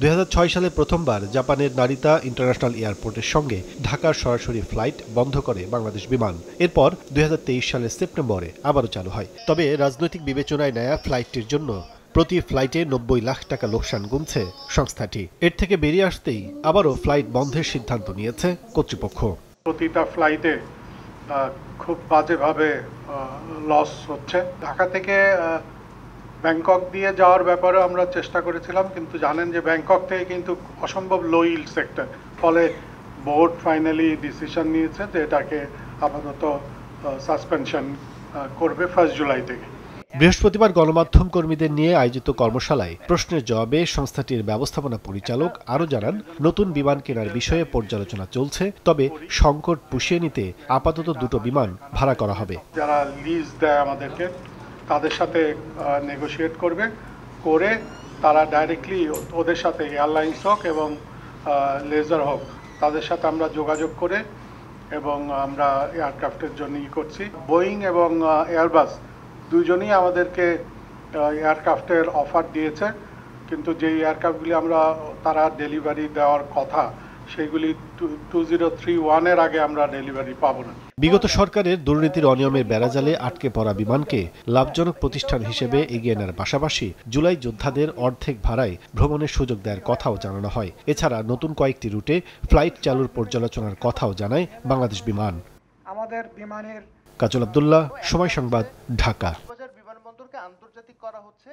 2006 সালে প্রথমবার জাপানের নারিতা ইন্টারন্যাশনাল এয়ারপোর্টের সঙ্গে ঢাকার সরাসরি ফ্লাইট বন্ধ করে বাংলাদেশ বিমান। এরপর 2023 সালের সেপ্টেম্বরে আবারও চালু হয়। তবে রাজনৈতিক বিবেচনায় নেয়া ফ্লাইটটির জন্য প্রতি ফ্লাইটে 90 লাখ টাকা লোকসান গুনছে সংস্থাটি। এর থেকে বেরিয়ে আসতেই আবারও ফ্লাইট বন্ধের সিদ্ধান্ত নিয়েছে কর্তৃপক্ষ। প্রতিটা ফ্লাইটে খুব বাজেভাবে লস হচ্ছে। ঢাকা থেকে ব্যাংকক দিয়ে যাওয়ার ব্যাপারে আমরা চেষ্টা করেছিলাম, কিন্তু জানেন যে ব্যাংকক থেকে কিন্তু অসম্ভব লো ইল্ড সেক্টর, ফলে বোর্ড ফাইনালি ডিসিশন নিয়েছে যে এটাকে আপাতত সাসপেনশন করবে 1 জুলাই থেকে। বৃহস্পতিবার গণমাধ্যম কর্মীদের নিয়ে আয়োজিত কর্মশালায় প্রশ্নের জবাবে সংস্থাটির ব্যবস্থাপনা পরিচালক আরও জানান, নতুন বিমান কেনার বিষয়ে পর্যালোচনা চলছে, তবে সংকট পুষিয়ে নিতে আপাতত 2টো বিমান ভাড়া করা হবে। যারা লিজ দেয় আমাদেরকে তাদের সাথে নেগোশিয়েট করে তারা ডাইরেক্টলি ওদের সাথে এয়ারলাইন্স হোক এবং লেজার হোক তাদের সাথে আমরা যোগাযোগ করে এবং আমরা এয়ারক্রাফটের জন্য করছি। বোয়িং এবং এয়ারবাস দুজনেই আমাদেরকে এয়ারক্রাফটের অফার দিয়েছে, কিন্তু যে এয়ারক্রাফটগুলি তারা ডেলিভারি দেওয়ার কথা সেগুলি 2031-এর আগে আমরা ডেলিভারি পাবো না। বিগত সরকারের দুর্নীতির অনিয়মের বেড়াজালে আটকে পড়া বিমানকে লাভজনক প্রতিষ্ঠান হিসেবে এগিয়ে নেওয়ার পাশাপাশি জুলাই যোদ্ধাদের অর্ধেক ভাড়ায় ভ্রমণের সুযোগ দেওয়ার কথাও জানানো হয়। এছাড়া নতুন কয়েকটি রুটে ফ্লাইট চালুর পর্যালোচনার কথাও জানায় বাংলাদেশ বিমান। আমাদের বিমানের কাজল আব্দুল্লাহ, সময় সংবাদ, ঢাকা। বিমানবন্দরকে আন্তর্জাতিক করা হচ্ছে।